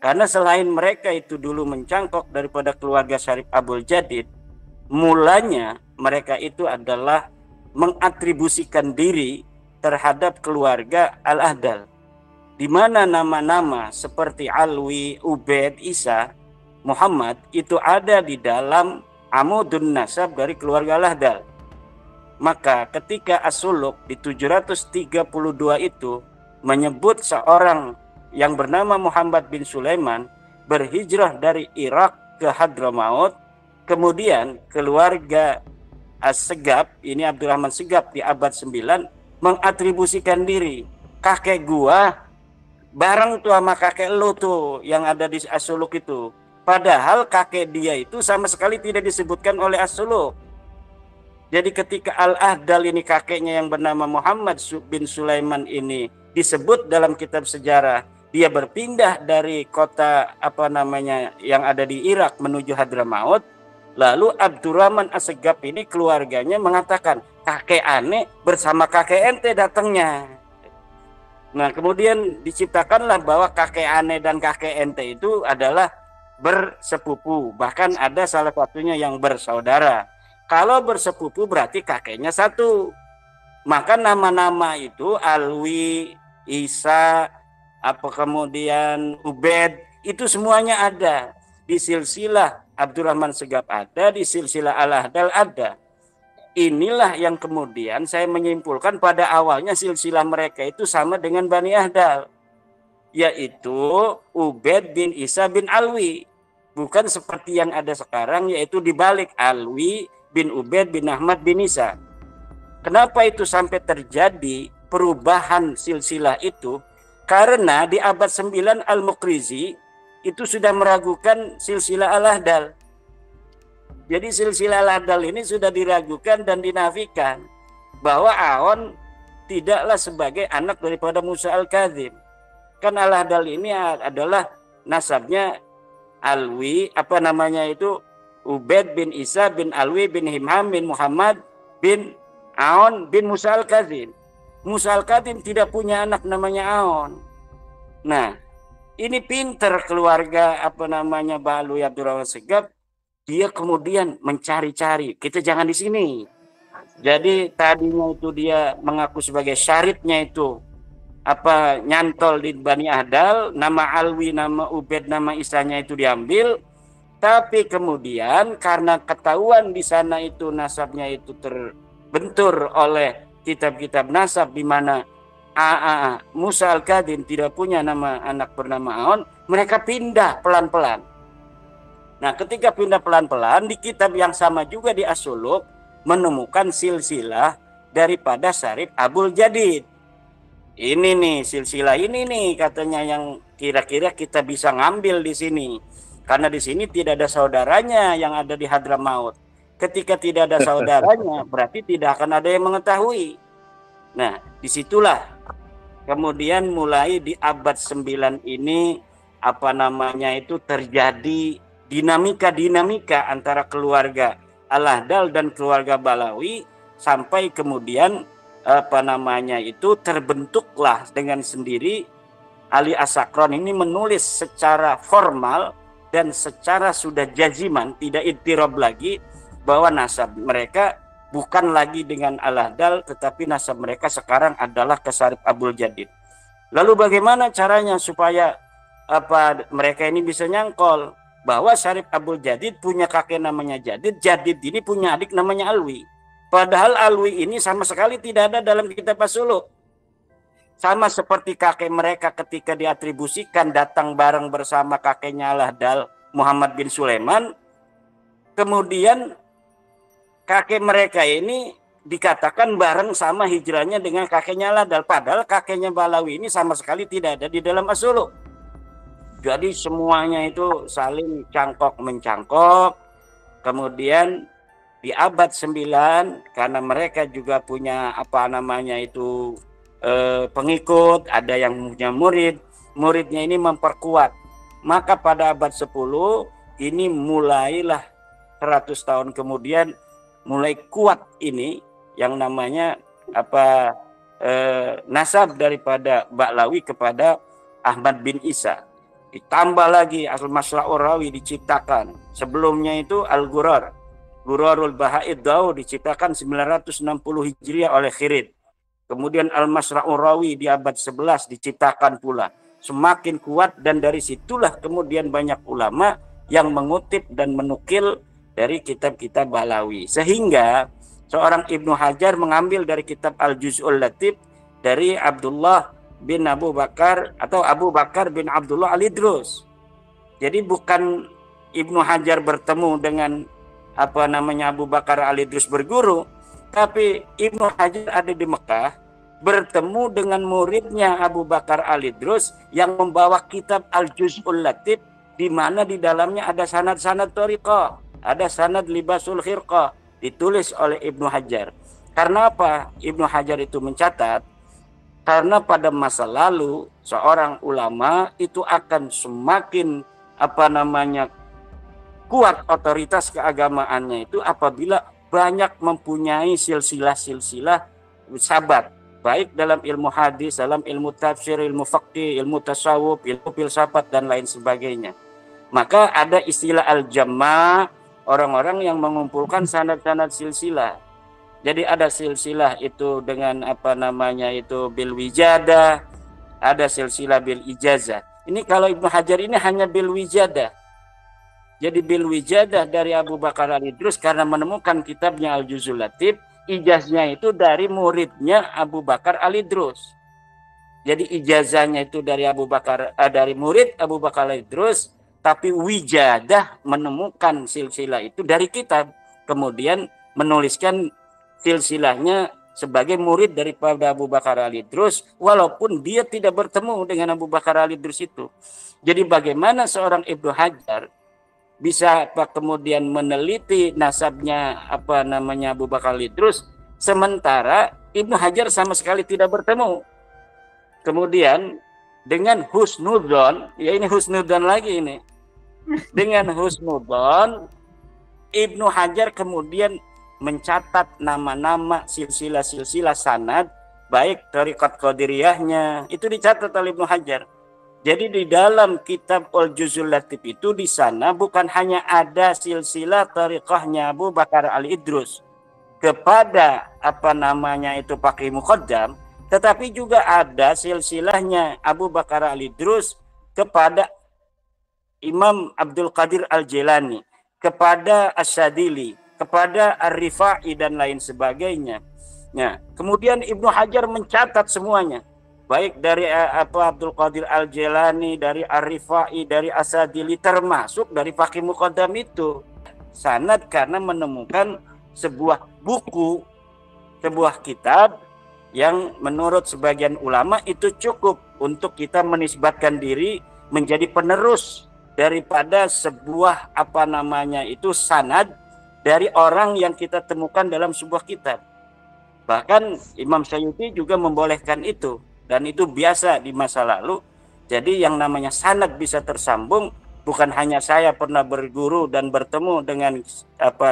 Karena selain mereka itu dulu mencangkok daripada keluarga Syarif Abdul Jadid, mulanya mereka itu adalah mengatribusikan diri terhadap keluarga Al-Ahdal, di mana nama-nama seperti Alwi, Ubaid, Isa, Muhammad itu ada di dalam amudun nasab dari keluarga Al-Ahdal. Maka ketika As-Suluk di 732 itu menyebut seorang yang bernama Muhammad bin Sulaiman berhijrah dari Irak ke Hadramaut, kemudian keluarga As-Segaf, ini Abdurrahman Segaf di abad 9, mengatribusikan diri, kakek gua bareng tuh sama kakek lu tuh yang ada di As-Suluk itu. Padahal kakek dia itu sama sekali tidak disebutkan oleh As-Suluk. Jadi ketika Al-Ahdal ini kakeknya yang bernama Muhammad bin Sulaiman ini disebut dalam kitab sejarah, dia berpindah dari kota yang ada di Irak menuju Hadramaut, lalu Abdurrahman As-Segaf ini keluarganya mengatakan, kakek aneh bersama kakek ente datangnya. Nah, kemudian diciptakanlah bahwa kakek aneh dan kakek ente itu adalah bersepupu, bahkan ada salah satunya yang bersaudara. Kalau bersepupu berarti kakeknya satu. Maka nama-nama itu Alwi, Isa, kemudian Ubed, itu semuanya ada. Di silsilah Abdurrahman Segaf ada, di silsilah Al-Ahdal ada. Inilah yang kemudian saya menyimpulkan pada awalnya silsilah mereka itu sama dengan Bani Ahdal, yaitu Ubed bin Isa bin Alwi. Bukan seperti yang ada sekarang, yaitu dibalik, Alwi bin Ubed bin Ahmad bin Isa. Kenapa itu sampai terjadi perubahan silsilah itu? Karena di abad 9 Al-Muqrizi itu sudah meragukan silsilah Al-Ahdal. Jadi silsilah Al-Ahdal ini sudah diragukan dan dinafikan bahwa Aon tidaklah sebagai anak daripada Musa Al-Kadzim. Kan Al-Ahdal ini adalah nasabnya Alwi, Ubed bin Isa bin Alwi bin Himham bin Muhammad bin Aon bin Musa Al-Kadzim. Musa Al-Kadzim tidak punya anak namanya Aon. Nah, ini pinter keluarga Balui Abdurrahman Segaf. Dia kemudian mencari-cari, kita jangan di sini. Jadi tadinya itu dia mengaku sebagai syaritnya itu nyantol di Bani Ahdal, nama Alwi, nama Ubed, nama Isanya itu diambil. Tapi kemudian karena ketahuan di sana itu nasabnya itu terbentur oleh kitab-kitab nasab di mana Musa Al-Kadzim tidak punya nama anak bernama Aon, mereka pindah pelan-pelan. Nah, ketika pindah pelan-pelan di kitab yang sama juga di As-Suluk menemukan silsilah daripada Syarif Abdul Jadid. Ini nih silsilah ini nih katanya yang kira-kira kita bisa ngambil di sini. Karena di sini tidak ada saudaranya yang ada di Hadramaut. Ketika tidak ada saudaranya, berarti tidak akan ada yang mengetahui. Nah, disitulah kemudian mulai di abad 9 ini terjadi dinamika antara keluarga Al-Ahdal dan keluarga Balawi sampai kemudian terbentuklah dengan sendiri Ali As-Sakron ini menulis secara formal dan secara sudah jaziman, tidak ittirab lagi, bahwa nasab mereka bukan lagi dengan Al-Ahdal, tetapi nasab mereka sekarang adalah ke Syarif Abdul Jadid. Lalu bagaimana caranya supaya mereka ini bisa nyangkol bahwa Syarif Abdul Jadid punya kakek namanya Jadid, Jadid ini punya adik namanya Alwi. Padahal Alwi ini sama sekali tidak ada dalam kitab As-Suluk. Sama seperti kakek mereka ketika diatribusikan datang bareng bersama kakeknya Al-Ahdal, Muhammad bin Sulaiman. Kemudian kakek mereka ini dikatakan bareng sama hijrahnya dengan kakeknya Al-Ahdal. Padahal kakeknya Balawi ini sama sekali tidak ada di dalam As-Suluk. Jadi semuanya itu saling cangkok-mencangkok. Kemudian di abad 9 karena mereka juga punya pengikut, ada yang punya muridnya ini memperkuat. Maka pada abad 10 ini mulailah 100 tahun kemudian mulai kuat ini yang namanya nasab daripada Ba'lawi kepada Ahmad bin Isa. ditambah lagi Al-Masla'ur Rawi diciptakan. Sebelumnya itu Gurarul Bahaid Dau diciptakan 960 Hijriah oleh Khirid. Kemudian Al-Masra'ur Rawi di abad 11 diciptakan pula. Semakin kuat, dan dari situlah kemudian banyak ulama yang mengutip dan menukil dari kitab-kitab Balawi. Sehingga seorang Ibnu Hajar mengambil dari kitab Al-Juz'ul Latif dari Abdullah bin Abu Bakar atau Abu Bakar bin Abdullah Al-Idrus. Jadi bukan Ibnu Hajar bertemu dengan Abu Bakar Al-Idrus berguru, tapi Ibnu Hajar ada di Mekah bertemu dengan muridnya Abu Bakar Al-Idrus yang membawa kitab Al-Juz'ul Latif, di mana di dalamnya ada sanad-sanad thariqah, ada sanad libasul khirqah, ditulis oleh Ibnu Hajar. Karena apa Ibnu Hajar itu mencatat? Karena pada masa lalu seorang ulama itu akan semakin kuat otoritas keagamaannya itu apabila banyak mempunyai silsilah-silsilah sahabat, baik dalam ilmu hadis, dalam ilmu tafsir, ilmu fiqih, ilmu tasawuf, ilmu filsafat dan lain sebagainya. Maka ada istilah al-jamma', orang-orang yang mengumpulkan sanad-sanad silsilah. Jadi ada silsilah itu dengan bil wijadah, ada silsilah bil ijazah. Ini kalau Ibnu Hajar ini hanya bil wijadah. Jadi bil wijadah dari Abu Bakar Al-Idrus karena menemukan kitabnya Al-Juz'ul Latif, ijazahnya itu dari muridnya Abu Bakar Al-Idrus. Jadi ijazahnya itu dari dari murid Abu Bakar Al-Idrus, tapi wijadah menemukan silsilah itu dari kitab, kemudian menuliskan silsilahnya sebagai murid daripada Abu Bakar Al-Idrus, walaupun dia tidak bertemu dengan Abu Bakar Al-Idrus itu. Jadi bagaimana seorang Ibnu Hajar bisa kemudian meneliti nasabnya Abu Bakar Al-Idrus, sementara Ibnu Hajar sama sekali tidak bertemu. Kemudian dengan husnudzon, ya ini husnudzon lagi ini. Dengan husnudzon, Ibnu Hajar kemudian mencatat nama-nama silsilah-silsilah sanad, baik thariqat qadiriyahnya, itu dicatat oleh Ibnu Hajar. Jadi di dalam kitab Al-Juz'ul Latif itu di sana bukan hanya ada silsilah thariqahnya Abu Bakar Al-Idrus kepada Faqih Muqaddam, tetapi juga ada silsilahnya Abu Bakar Al-Idrus kepada Imam Abdul Qadir Al-Jilani, kepada Asy-Syadzili, kepada Ar-Rifa'i dan lain sebagainya. Nah, kemudian Ibnu Hajar mencatat semuanya, baik dari Abdul Qadir Al-Jilani, dari Ar-Rifa'i, dari Asy-Syadzili, termasuk dari Faqih Muqaddam itu. Sanad karena menemukan sebuah buku, sebuah kitab yang menurut sebagian ulama itu cukup untuk kita menisbatkan diri menjadi penerus daripada sebuah sanad dari orang yang kita temukan dalam sebuah kitab. Bahkan Imam Syuuti juga membolehkan itu, dan itu biasa di masa lalu. Jadi yang namanya sanad bisa tersambung, bukan hanya saya pernah berguru dan bertemu dengan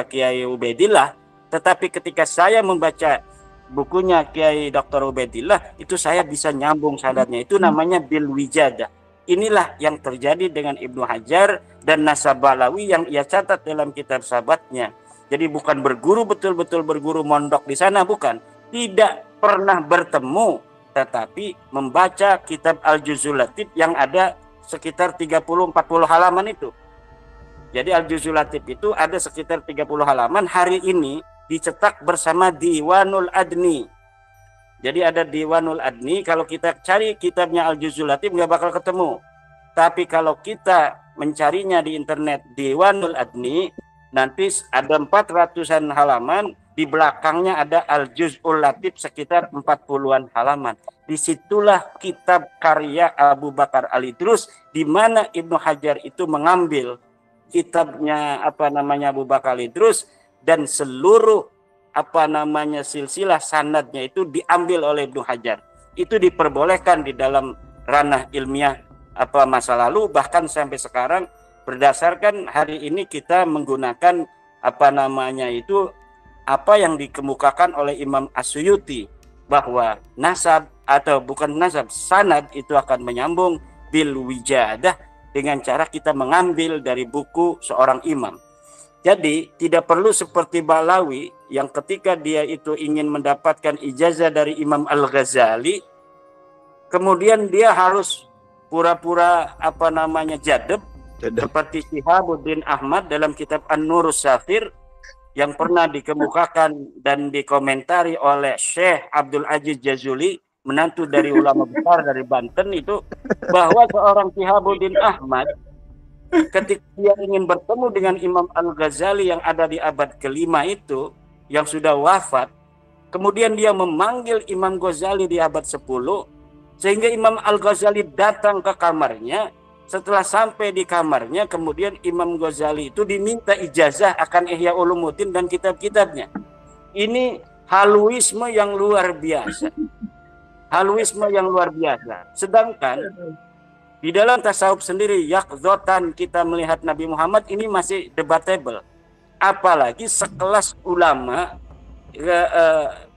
Kiai Ubaidillah, tetapi ketika saya membaca bukunya Kiai Dr. Ubaidillah, itu saya bisa nyambung sanadnya. Itu namanya bil wijadah. Inilah yang terjadi dengan Ibnu Hajar dan nasab Balawi yang ia catat dalam kitab sahabatnya. Jadi bukan berguru betul-betul berguru mondok di sana, bukan. Tidak pernah bertemu, tetapi membaca kitab Al-Juz'ul Latif yang ada sekitar 30-40 halaman itu. Jadi Al-Juz'ul Latif itu ada sekitar 30 halaman, hari ini dicetak bersama Diwanul Adni. Jadi ada Diwanul Adni, kalau kita cari kitabnya Al-Juz'ul Latif nggak bakal ketemu. Tapi kalau kita mencarinya di internet Diwanul Adni, nanti ada 400-an halaman, di belakangnya ada Al-Juz'ul Latif sekitar 40-an halaman. Disitulah kitab karya Abu Bakar Al-Idrus, di mana Ibnu Hajar itu mengambil kitabnya Abu Bakar Al-Idrus, dan seluruh silsilah sanadnya itu diambil oleh Ibnu Hajar. Itu diperbolehkan di dalam ranah ilmiah masa lalu, bahkan sampai sekarang berdasarkan hari ini kita menggunakan apa yang dikemukakan oleh Imam As-Suyuti, bahwa nasab atau bukan nasab, sanad itu akan menyambung bil wijadah dengan cara kita mengambil dari buku seorang imam. Jadi tidak perlu seperti Ba'lawi yang ketika dia itu ingin mendapatkan ijazah dari Imam Al-Ghazali, kemudian dia harus pura-pura jadab, seperti Syihabuddin Ahmad dalam kitab An-Nurus Safir yang pernah dikemukakan dan dikomentari oleh Syekh Abdul Aziz Jazuli, menantu dari ulama besar dari Banten itu, bahwa seorang Syihabuddin Ahmad ketika dia ingin bertemu dengan Imam Al-Ghazali yang ada di abad kelima itu, yang sudah wafat, kemudian dia memanggil Imam Ghazali di abad 10, sehingga Imam Al-Ghazali datang ke kamarnya. Setelah sampai di kamarnya, kemudian Imam Ghazali itu diminta ijazah akan Ihya Ulumuddin dan kitab-kitabnya. Ini haluisme yang luar biasa. Haluisme yang luar biasa. Sedangkan di dalam tasawuf sendiri, yaqzotan kita melihat Nabi Muhammad ini masih debatable. Apalagi sekelas ulama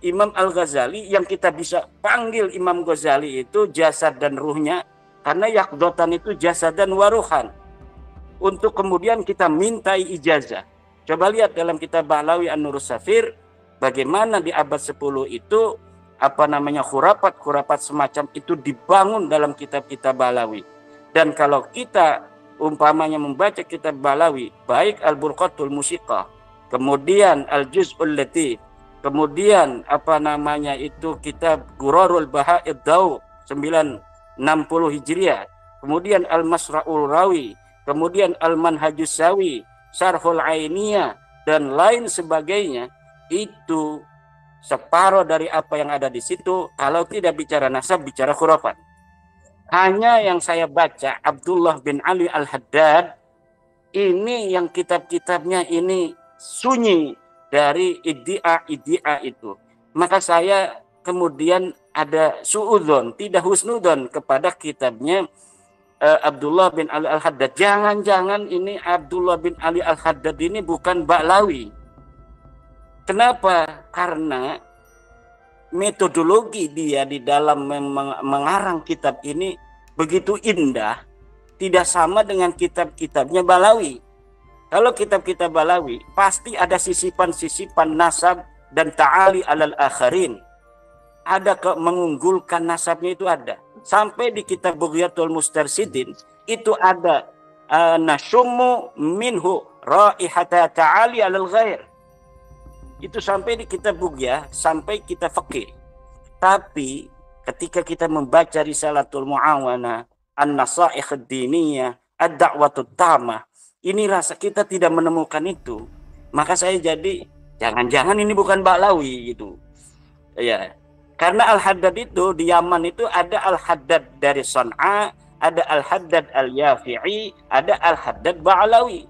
Imam Al-Ghazali yang kita bisa panggil Imam Ghazali itu jasad dan ruhnya, karena yaqzotan itu jasad dan waruhan. Untuk kemudian kita mintai ijazah. Coba lihat dalam kitab Ba'lawi An-Nurus Safir, bagaimana di abad 10 itu khurafat semacam itu dibangun dalam kitab-kitab Ba'lawi. Dan kalau kita umpamanya membaca kitab Ba'lawi, baik Al-Burqatul Musiqah, kemudian Al-Juz'ul Latif, kemudian kitab Gurarul Baha'id Daw 960 Hijriah, kemudian Al-Masra'ul Rawi, kemudian Al-Manhajus Sawi, Syarhul Ainiyah, dan lain sebagainya, itu separuh dari apa yang ada di situ. Kalau tidak bicara nasab, bicara khurafat. Hanya yang saya baca Abdullah bin Ali Al-Haddad ini yang kitab-kitabnya ini sunyi dari iddia itu. Maka saya kemudian ada suudzon, tidak husnudon kepada kitabnya Abdullah bin Ali Al-Haddad. Jangan-jangan ini Abdullah bin Ali Al-Haddad ini bukan Ba'lawi. Kenapa? Karena metodologi dia di dalam mengarang kitab ini begitu indah, tidak sama dengan kitab-kitabnya Ba'lawi. Kalau kitab-kitab Ba'lawi pasti ada sisipan-sisipan nasab dan ta'ali alal akharin. Ada mengunggulkan nasabnya, itu ada. Sampai di kitab Bughyatul Mustarsidin itu ada nasyummu minhu raihata ta'ali alal ghair. Itu sampai di kitab Bughyah, sampai kita fikih. Tapi ketika kita membaca Risalatul Mu'awana, An-Nasaikh Ad-Diniyah, Ad-Da'watut Tamah, ini rasa kita tidak menemukan itu. Maka saya jadi jangan-jangan ini bukan Ba'lawi gitu. Ya. Karena Al-Haddad itu di Yaman itu ada Al-Haddad dari Son'a, ada Al-Haddad Al-Yafi'i, ada Al-Haddad Ba'lawi.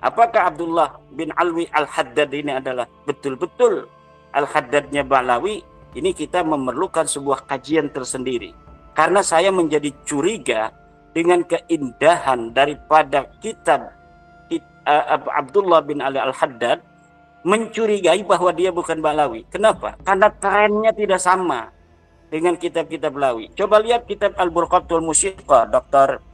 Apakah Abdullah bin Alwi Al-Haddad ini adalah betul-betul Al-Haddadnya Ba'lawi? Ini kita memerlukan sebuah kajian tersendiri. Karena saya menjadi curiga dengan keindahan daripada kitab Abdullah bin Ali Al-Haddad, mencurigai bahwa dia bukan Ba'lawi. Kenapa? Karena trennya tidak sama dengan kitab-kitab Ba'lawi. Coba lihat kitab Al-Burqatul Musiqah, Dr.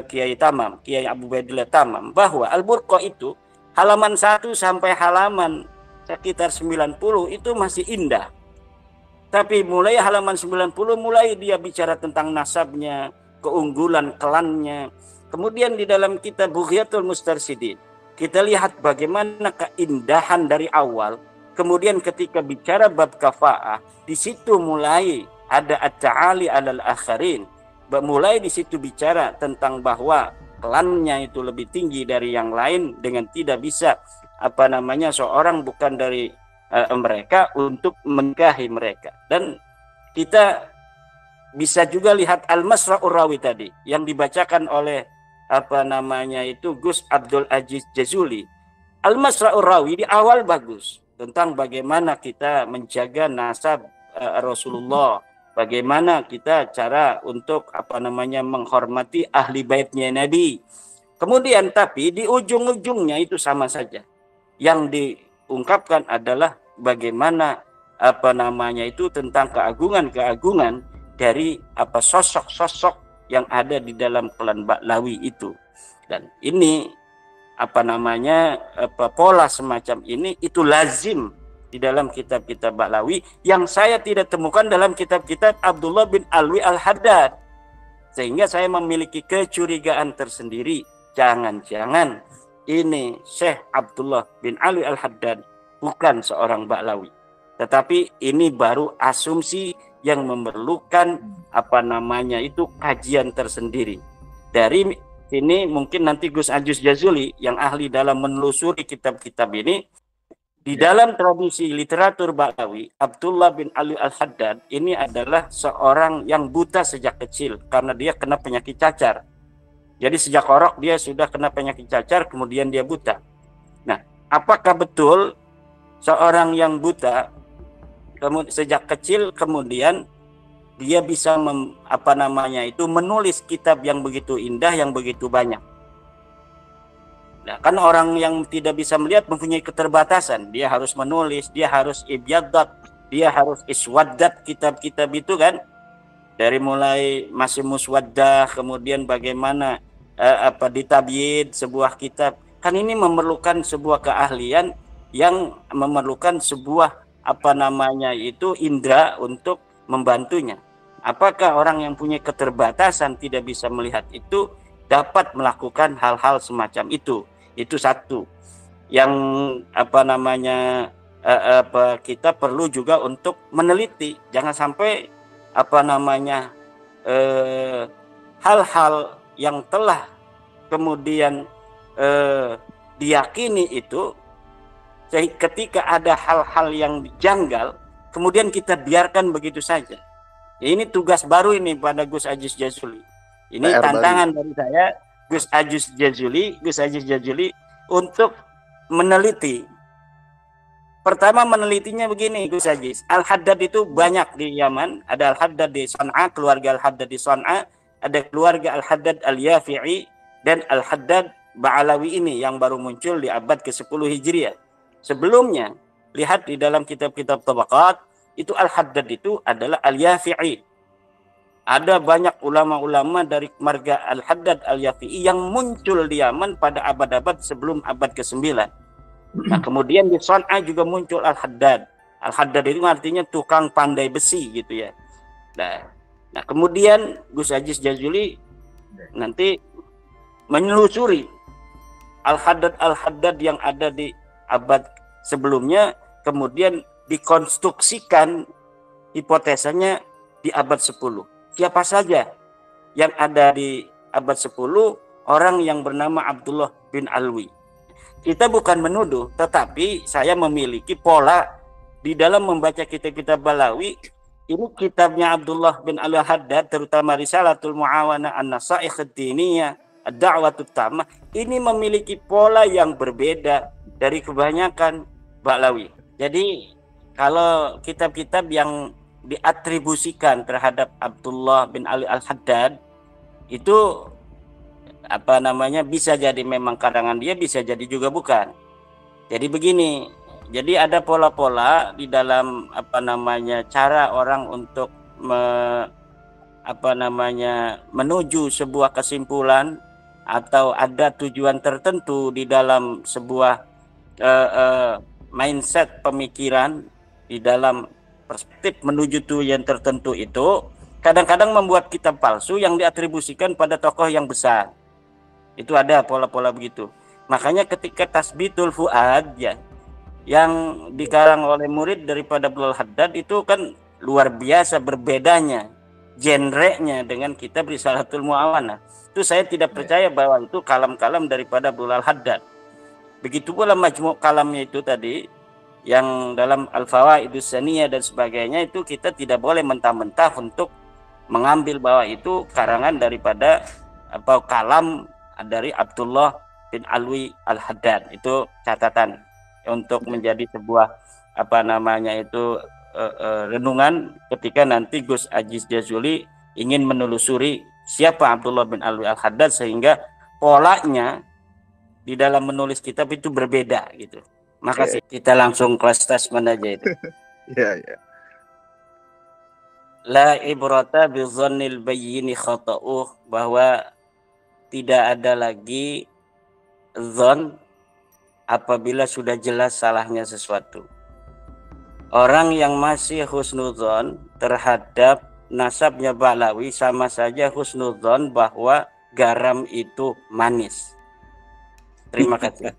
Kiai Tamam, Kiai Abu Baidillah Tamam, bahwa Al-Burqa itu halaman 1 sampai halaman sekitar 90 itu masih indah. Tapi mulai halaman 90 mulai dia bicara tentang nasabnya, keunggulan klannya. Kemudian di dalam kitab Bughyatul Mustarsidin kita lihat bagaimana keindahan dari awal. Kemudian ketika bicara bab kafa'ah, di situ mulai ada at-ta'ali alal akharin. Mulai di situ bicara tentang bahwa klannya itu lebih tinggi dari yang lain dengan tidak bisa seorang bukan dari mereka untuk menikahi mereka. Dan kita bisa juga lihat Al-Masra'ur Rawi tadi yang dibacakan oleh Gus Abdul Aziz Jazuli. Al-Masra'ur Rawi di awal bagus tentang bagaimana kita menjaga nasab Rasulullah, bagaimana kita cara untuk menghormati ahli baitnya Nabi. Kemudian tapi di ujung-ujungnya itu sama saja. Yang diungkapkan adalah bagaimana tentang keagungan-keagungan dari sosok-sosok yang ada di dalam klan Ba'lawi itu. Dan ini pola semacam ini itu lazim di dalam kitab-kitab Ba'lawi yang saya tidak temukan dalam kitab-kitab Abdullah bin Alwi Al-Haddad. Sehingga saya memiliki kecurigaan tersendiri, jangan-jangan ini Syekh Abdullah bin Alwi Al-Haddad bukan seorang Ba'lawi. Tetapi ini baru asumsi yang memerlukan kajian tersendiri. Dari ini mungkin nanti Gus Ajus Jazuli yang ahli dalam menelusuri kitab-kitab ini, di dalam tradisi literatur Ba'lawi, Abdullah bin Ali Al-Haddad ini adalah seorang yang buta sejak kecil karena dia kena penyakit cacar. Jadi sejak orok dia sudah kena penyakit cacar, kemudian dia buta. Nah, apakah betul seorang yang buta sejak kecil kemudian dia bisa menulis kitab yang begitu indah, yang begitu banyak? Nah, kan orang yang tidak bisa melihat mempunyai keterbatasan, dia harus menulis, dia harus ibyadat, dia harus iswaddat kitab-kitab itu kan, dari mulai masih muswaddah, kemudian bagaimana ditabyid sebuah kitab, kan ini memerlukan sebuah keahlian yang memerlukan sebuah indera untuk membantunya. Apakah orang yang punya keterbatasan tidak bisa melihat itu dapat melakukan hal-hal semacam itu? Itu satu yang kita perlu juga untuk meneliti. Jangan sampai hal-hal yang telah kemudian diyakini itu, ketika ada hal-hal yang janggal kemudian kita biarkan begitu saja. Ini tugas baru ini pada Gus Ajus Jazuli. Ini PR tantangan dari saya, Gus Ajus Jazuli untuk meneliti. Pertama menelitinya begini, Gus Ajis. Al-Haddad itu banyak di Yaman. Ada Al-Haddad di Sana'a, keluarga Al-Haddad di Sana'a. Ada keluarga Al-Haddad Al-Yafi'i dan Al-Haddad Ba'alawi ini yang baru muncul di abad ke-10 Hijriah. Sebelumnya, lihat di dalam kitab-kitab Tabaqat, itu Al-Haddad itu adalah Al-Yafi'i. Ada banyak ulama-ulama dari marga Al-Haddad Al-Yafi'i yang muncul di Yaman pada abad-abad sebelum abad ke-9. Nah, kemudian di Sana'a juga muncul Al-Haddad. Al-Haddad itu artinya tukang pandai besi gitu ya. Nah kemudian Gus Ajis Jazuli nanti menelusuri Al-Haddad yang ada di abad sebelumnya, kemudian dikonstruksikan hipotesanya di abad 10. Siapa saja yang ada di abad 10 orang yang bernama Abdullah bin Alwi. Kita bukan menuduh, tetapi saya memiliki pola di dalam membaca kitab-kitab Ba'lawi. Ini kitabnya Abdullah bin Al-Haddad, terutama Risalatul Mu'awana An-Nasaikh Ad-Diniyah, Ad-Da'watut Tammah, ini memiliki pola yang berbeda dari kebanyakan Ba'lawi. Jadi kalau kitab-kitab yang diatribusikan terhadap Abdullah bin Ali Al-Haddad itu bisa jadi memang karangan dia, bisa jadi juga bukan. Jadi begini, jadi ada pola-pola di dalam cara orang untuk menuju sebuah kesimpulan atau ada tujuan tertentu di dalam sebuah mindset pemikiran, di dalam perspektif menuju tujuan tertentu itu kadang-kadang membuat kitab palsu yang diatribusikan pada tokoh yang besar. Itu ada pola-pola begitu. Makanya ketika Tasbitul Fuad ya, yang dikarang oleh murid daripada Abdul Haddad itu kan luar biasa berbedanya genrenya dengan kitab Risalatul Mu'awana. Itu saya tidak percaya bahwa itu kalam-kalam daripada Abdul Haddad. Begitu pula majmu' kalamnya itu tadi yang dalam Al-Fawaidus Saniyah dan sebagainya, itu kita tidak boleh mentah-mentah untuk mengambil bahwa itu karangan daripada kalam dari Abdullah bin Alwi Al-Haddad. Itu catatan untuk menjadi sebuah renungan ketika nanti Gus Ajis Jazuli ingin menelusuri siapa Abdullah bin Alwi Al-Haddad, sehingga polanya di dalam menulis kitab itu berbeda gitu. Makasih. Kita langsung kelas tasman aja itu. Iya. La ibrata bidzannil bayyini khata'uh, bahwa tidak ada lagi zon apabila sudah jelas salahnya sesuatu. Orang yang masih husnudzon terhadap nasabnya Ba'lawi sama saja husnudzon bahwa garam itu manis. Terima kasih.